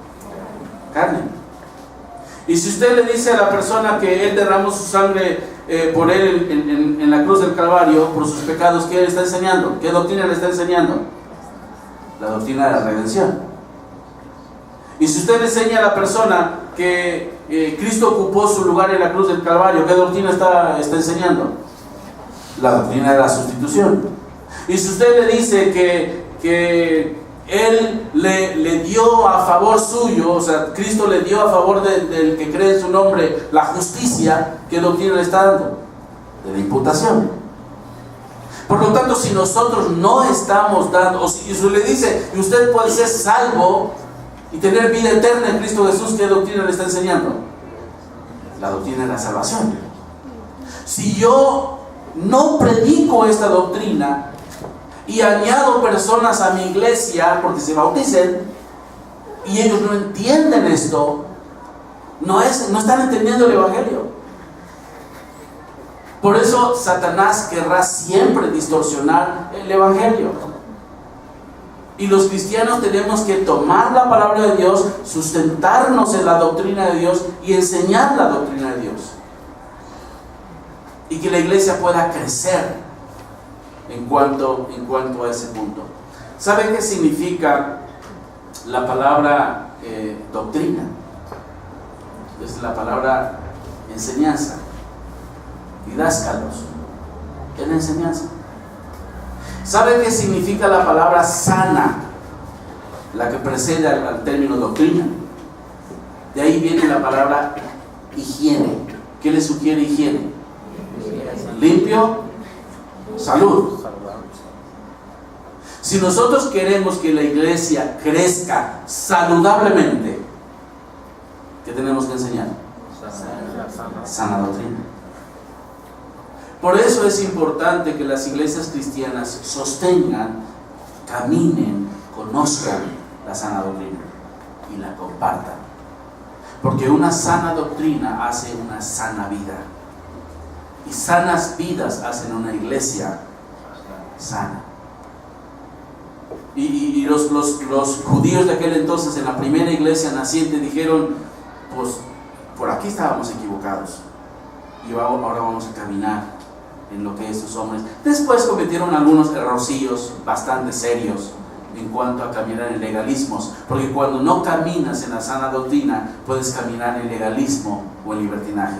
carne. Y si usted le dice a la persona que Él derramó su sangre por Él en la cruz del Calvario, por sus pecados, ¿qué le está enseñando? ¿Qué doctrina le está enseñando? La doctrina de la redención. Y si usted le enseña a la persona que Cristo ocupó su lugar en la cruz del Calvario, ¿qué doctrina está enseñando? La doctrina de la sustitución. Y si usted le dice que Él le dio a favor suyo, o sea, Cristo le dio a favor del que cree en su nombre la justicia, ¿qué doctrina le está dando? De la imputación. Por lo tanto, si nosotros no estamos dando, o si le dice que usted puede ser salvo y tener vida eterna en Cristo Jesús, ¿qué doctrina le está enseñando? La doctrina de la salvación. Si yo no predico esta doctrina y añado personas a mi iglesia porque se bauticen, y ellos no entienden esto, no están entendiendo el Evangelio. Por eso Satanás querrá siempre distorsionar el Evangelio. Y los cristianos tenemos que tomar la palabra de Dios, sustentarnos en la doctrina de Dios y enseñar la doctrina de Dios. y que la iglesia pueda crecer en cuanto a ese punto. ¿Saben qué significa la palabra doctrina? Es la palabra enseñanza, didáscalos, es la enseñanza. ¿Saben qué significa la palabra sana, la que precede al término doctrina? De ahí viene la palabra higiene. ¿Qué le sugiere higiene? Limpio, salud. Si nosotros queremos que la iglesia crezca saludablemente, ¿qué tenemos que enseñar? Sana doctrina. Por eso es importante que las iglesias cristianas sostengan, caminen, conozcan la sana doctrina y la compartan. Porque una sana doctrina hace una sana vida. Y sanas vidas hacen una iglesia sana. Y los judíos de aquel entonces, en la primera iglesia naciente, dijeron: pues por aquí estábamos equivocados y ahora vamos a caminar en lo que estos hombres. Después cometieron algunos errorcillos bastante serios en cuanto a caminar en legalismos, porque cuando no caminas en la sana doctrina, puedes caminar en legalismo o en libertinaje.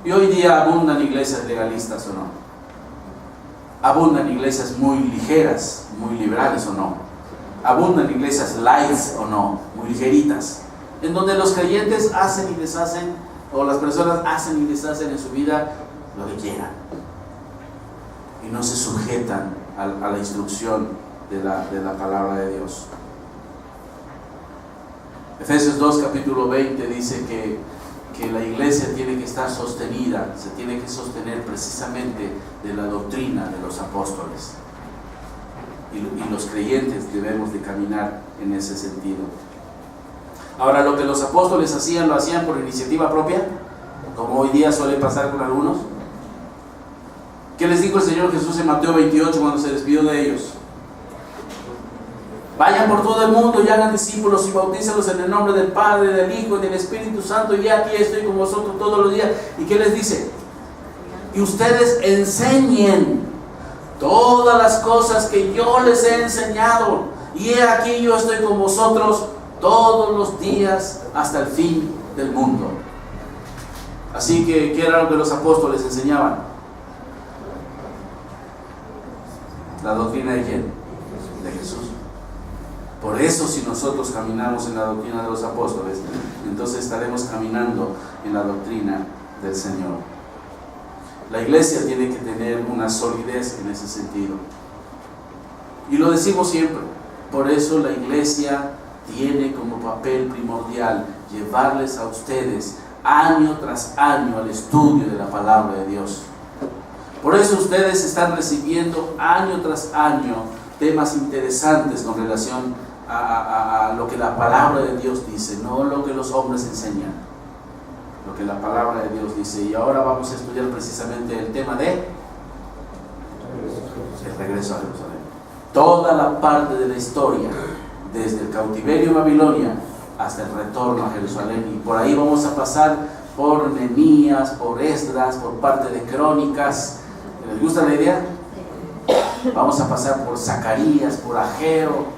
Y hoy día abundan iglesias legalistas, ¿o no? Abundan iglesias muy ligeras, muy liberales, ¿o no? Abundan iglesias lights, ¿o no? Muy ligeritas, en donde los creyentes hacen y deshacen, o las personas hacen y deshacen en su vida lo que quieran, y no se sujetan a la instrucción de la palabra de Dios. Efesios 2, capítulo 20 dice que la iglesia tiene que estar sostenida, se tiene que sostener precisamente de la doctrina de los apóstoles, y los creyentes debemos de caminar en ese sentido. Ahora, lo que los apóstoles hacían, ¿lo hacían por iniciativa propia, como hoy día suele pasar con algunos? ¿Qué les dijo el Señor Jesús en Mateo 28 cuando se despidió de ellos? Vayan por todo el mundo y hagan discípulos y bautízalos en el nombre del Padre, del Hijo y del Espíritu Santo, y aquí estoy con vosotros todos los días. ¿Y qué les dice? Y ustedes enseñen todas las cosas que yo les he enseñado, y he aquí yo estoy con vosotros todos los días hasta el fin del mundo. Así que, ¿qué era lo que los apóstoles enseñaban? La doctrina de ¿quién? De Jesús. Por eso, si nosotros caminamos en la doctrina de los apóstoles, entonces estaremos caminando en la doctrina del Señor. La iglesia tiene que tener una solidez en ese sentido, y lo decimos siempre. Por eso la iglesia tiene como papel primordial llevarles a ustedes año tras año al estudio de la palabra de Dios. Por eso ustedes están recibiendo año tras año temas interesantes con relación a lo que la palabra de Dios dice, no lo que los hombres enseñan, lo que la palabra de Dios dice. Y ahora vamos a estudiar precisamente el tema de el regreso a Jerusalén. Toda la parte de la historia, desde el cautiverio en Babilonia hasta el retorno a Jerusalén, y por ahí vamos a pasar por Nehemías, por Esdras, por parte de Crónicas. ¿Les gusta la idea? Vamos a pasar por Zacarías, por Ageo.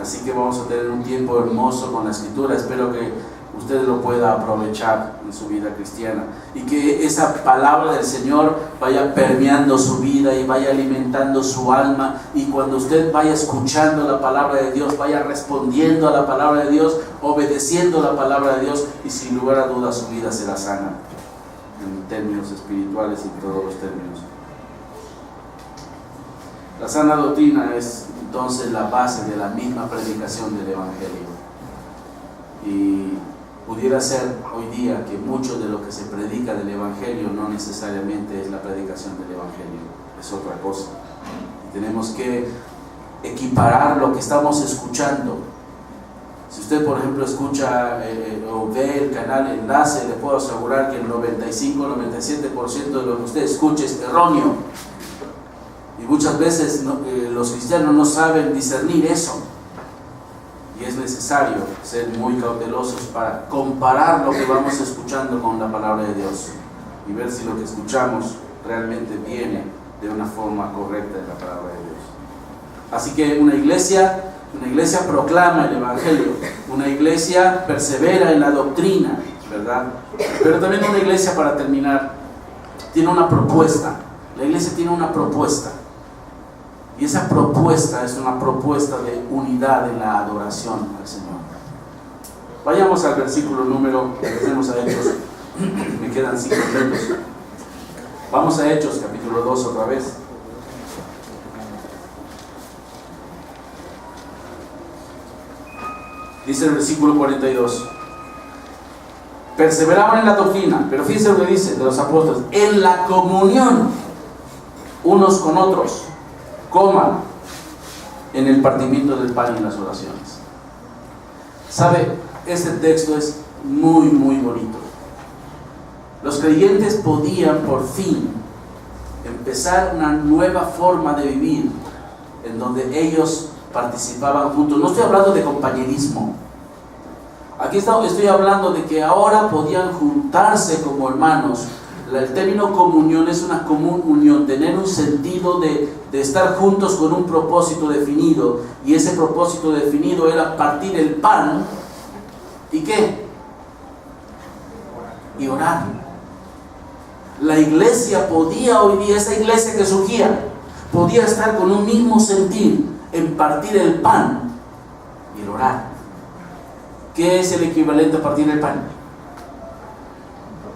Así que vamos a tener un tiempo hermoso con la Escritura. Espero que usted lo pueda aprovechar en su vida cristiana, y que esa palabra del Señor vaya permeando su vida y vaya alimentando su alma, y cuando usted vaya escuchando la palabra de Dios, vaya respondiendo a la palabra de Dios, obedeciendo la palabra de Dios, y sin lugar a dudas su vida será sana en términos espirituales y todos los términos. La sana doctrina es entonces la base de la misma predicación del Evangelio, y pudiera ser hoy día que mucho de lo que se predica del Evangelio no necesariamente es la predicación del Evangelio, es otra cosa. Tenemos que equiparar lo que estamos escuchando. Si usted, por ejemplo, escucha o ve el canal Enlace, le puedo asegurar que el 95-97% de lo que usted escuche es erróneo. Y muchas veces los cristianos no saben discernir eso. Y es necesario ser muy cautelosos para comparar lo que vamos escuchando con la palabra de Dios y ver si lo que escuchamos realmente viene de una forma correcta de la palabra de Dios. Así que una iglesia proclama el Evangelio, una iglesia persevera en la doctrina, ¿verdad? Pero también una iglesia, para terminar, tiene una propuesta. La iglesia tiene una propuesta. Y esa propuesta es una propuesta de unidad en la adoración al Señor. Vayamos al versículo número, regresemos a Hechos. Me quedan 5 minutos. Vamos a Hechos, capítulo 2 otra vez. Dice el versículo 42. Perseveraban en la doctrina, pero fíjense lo que dice de los apóstoles: en la comunión unos con otros, coman en el partimiento del pan y en las oraciones. ¿Sabe? Este texto es muy bonito. Los creyentes podían por fin empezar una nueva forma de vivir en donde ellos participaban juntos. No estoy hablando de compañerismo. Aquí estoy hablando de que ahora podían juntarse como hermanos. El término comunión es una común unión, tener un sentido de estar juntos con un propósito definido. Y ese propósito definido era partir el pan. ¿Y qué? Y orar. La iglesia podía hoy día, esa iglesia que surgía, podía estar con un mismo sentir en partir el pan y el orar. ¿Qué es el equivalente a partir el pan?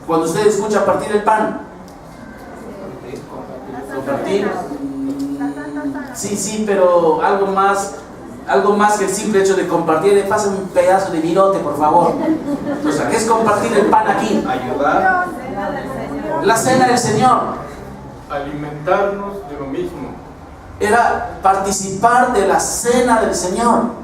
Cuando usted escucha partir el pan, compartir, sí, pero algo más que el simple hecho de compartir. Pásame un pedazo de virote, por favor. O sea, ¿qué es compartir el pan aquí? Ayudar. La cena del Señor. Alimentarnos de lo mismo. Era participar de la cena del Señor.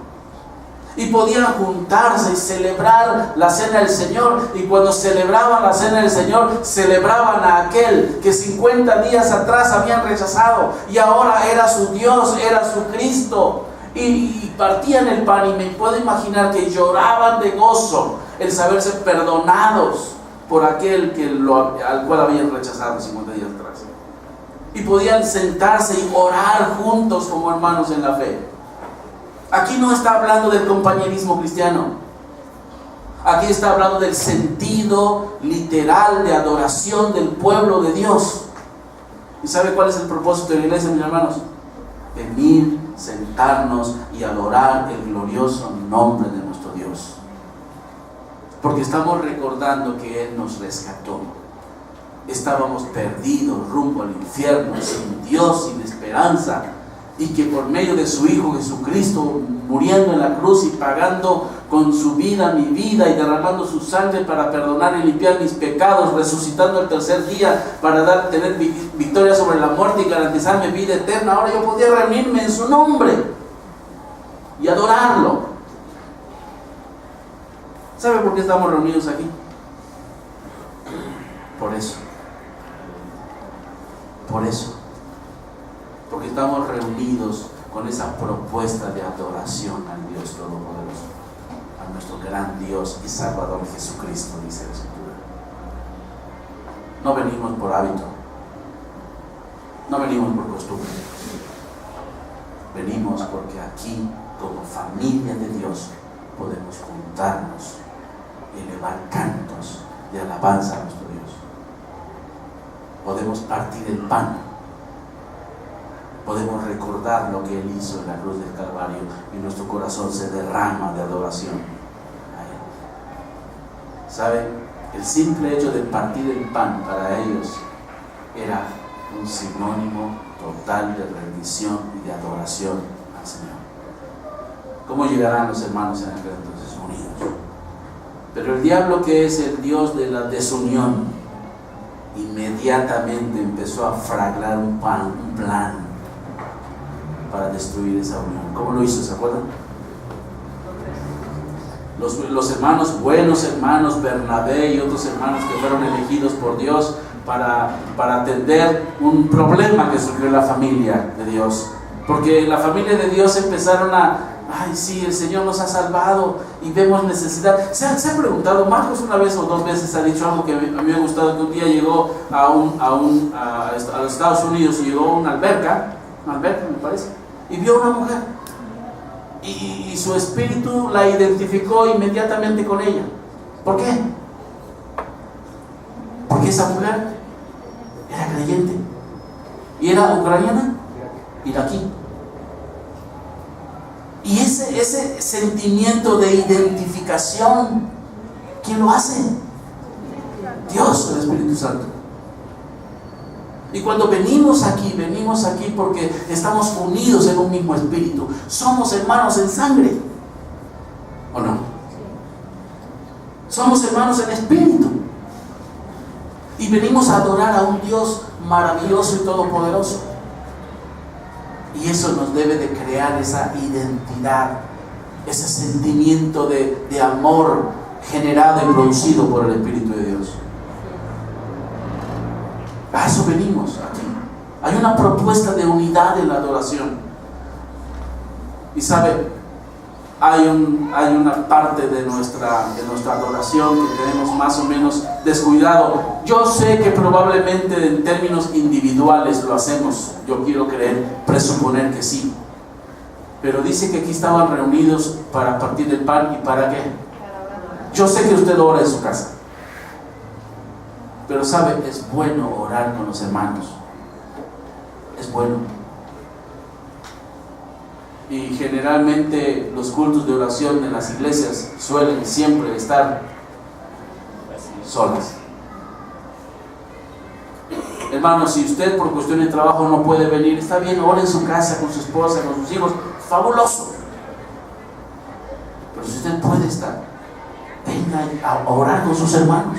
Y podían juntarse y celebrar la cena del Señor. Y cuando celebraban la cena del Señor, celebraban a aquel que 50 días atrás habían rechazado y ahora era su Dios, era su Cristo. Y partían el pan, y me puedo imaginar que lloraban de gozo el saberse perdonados por aquel al cual habían rechazado 50 días atrás. Y podían sentarse y orar juntos como hermanos en la fe. Aquí no está hablando del compañerismo cristiano. Aquí está hablando del sentido literal de adoración del pueblo de Dios. ¿Y sabe cuál es el propósito de la iglesia, mis hermanos? Venir, sentarnos y adorar el glorioso nombre de nuestro Dios. Porque estamos recordando que Él nos rescató. Estábamos perdidos rumbo al infierno, sin Dios, sin esperanza. Y que por medio de su Hijo Jesucristo, muriendo en la cruz y pagando con su vida mi vida y derramando su sangre para perdonar y limpiar mis pecados, resucitando el tercer día para tener victoria sobre la muerte y garantizarme vida eterna, ahora yo podía reunirme en su nombre y adorarlo. ¿Sabe por qué estamos reunidos aquí? Por eso. Porque estamos reunidos con esa propuesta de adoración al Dios Todopoderoso, a nuestro gran Dios y Salvador Jesucristo, dice la Escritura. No venimos por hábito, no venimos por costumbre, venimos porque aquí, como familia de Dios, podemos juntarnos y elevar cantos de alabanza a nuestro Dios. Podemos partir el pan. Podemos recordar lo que Él hizo en la cruz del Calvario y nuestro corazón se derrama de adoración a Él. ¿Sabe? El simple hecho de partir el pan para ellos era un sinónimo total de rendición y de adoración al Señor. ¿Cómo llegarán los hermanos en aquel entonces unidos? Pero el diablo, que es el Dios de la desunión, inmediatamente empezó a fraguar un plan para destruir esa unión. ¿Cómo lo hizo? ¿Se acuerdan? Los hermanos, buenos hermanos, Bernabé y otros hermanos que fueron elegidos por Dios para atender un problema que surgió en la familia de Dios. Porque la familia de Dios empezaron a Ay, sí, el Señor nos ha salvado y vemos necesidad. ¿Se ha preguntado? Marcos una vez o dos veces ha dicho algo que a mí me ha gustado, que un día llegó a los Estados Unidos y llegó a una alberca me parece, y vio a una mujer. Y su espíritu la identificó inmediatamente con ella. ¿Por qué? Porque esa mujer era creyente. ¿Y era ucraniana? Iraquí. Y ese sentimiento de identificación, ¿quién lo hace? Dios, el Espíritu Santo. Y cuando venimos aquí porque estamos unidos en un mismo espíritu. Somos hermanos en sangre, ¿o no? Somos hermanos en espíritu. Y venimos a adorar a un Dios maravilloso y todopoderoso. Y eso nos debe de crear esa identidad, ese sentimiento de amor generado y producido por el Espíritu de Dios. A eso venimos aquí. Hay una propuesta de unidad en la adoración. Y sabe, hay una parte de nuestra adoración que tenemos más o menos descuidado. Yo sé que probablemente en términos individuales lo hacemos. Yo quiero presuponer que sí. Pero dice que aquí estaban reunidos para partir el pan. ¿Y para qué? Yo sé que usted ora en su casa. Pero sabe, es bueno orar con los hermanos. Es bueno. Y generalmente los cultos de oración en las iglesias suelen siempre estar solas. Hermanos, si usted por cuestión de trabajo no puede venir, está bien, ore en su casa con su esposa, con sus hijos, fabuloso. Pero si usted puede estar, venga a orar con sus hermanos.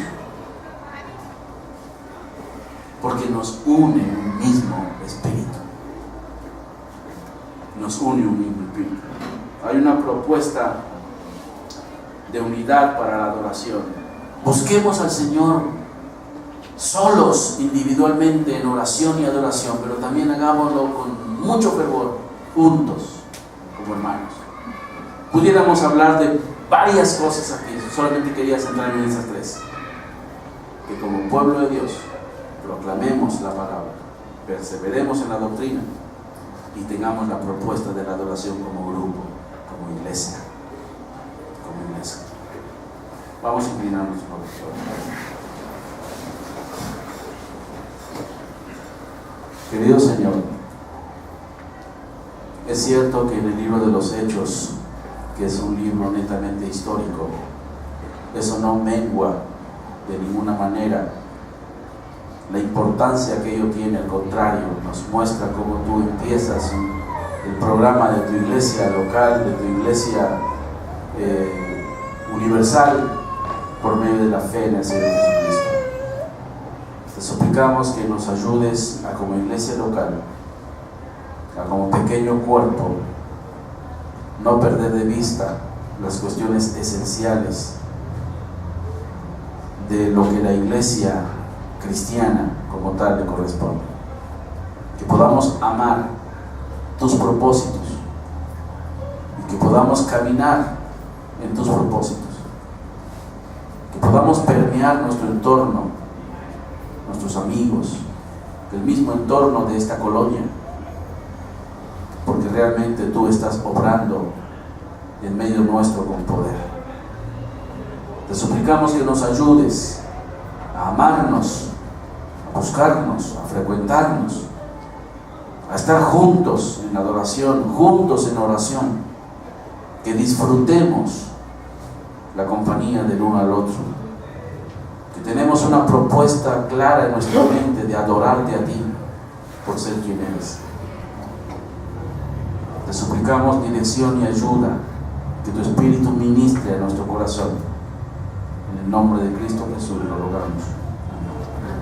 Porque nos une un mismo espíritu. Nos une un mismo espíritu. Hay una propuesta de unidad para la adoración. Busquemos al Señor solos, individualmente, en oración y adoración, pero también hagámoslo con mucho fervor, juntos, como hermanos. Pudiéramos hablar de varias cosas aquí, solamente quería centrarme en esas tres. Que como pueblo de Dios proclamemos la palabra, perseveremos en la doctrina y tengamos la propuesta de la adoración como grupo, como iglesia. Vamos a inclinarnos por favor. Querido Señor, es cierto que en el libro de los Hechos, que es un libro netamente histórico, eso no mengua de ninguna manera la importancia que ello tiene. Al contrario, nos muestra cómo tú empiezas el programa de tu iglesia local, de tu iglesia universal, por medio de la fe en el Señor Jesucristo. Te suplicamos que nos ayudes a, como iglesia local, a como pequeño cuerpo, no perder de vista las cuestiones esenciales de lo que la iglesia cristiana como tal le corresponde. Que podamos amar tus propósitos y que podamos caminar en tus propósitos, que podamos permear nuestro entorno, nuestros amigos, el mismo entorno de esta colonia, porque realmente tú estás obrando en medio nuestro con poder. Te suplicamos que nos ayudes a amarnos, a buscarnos, a frecuentarnos, a estar juntos en adoración, juntos en oración, que disfrutemos la compañía del uno al otro, que tenemos una propuesta clara en nuestra mente de adorarte a ti por ser quien eres. Te suplicamos dirección y ayuda, que tu Espíritu ministre a nuestro corazón. En el nombre de Cristo Jesús lo rogamos. Amén.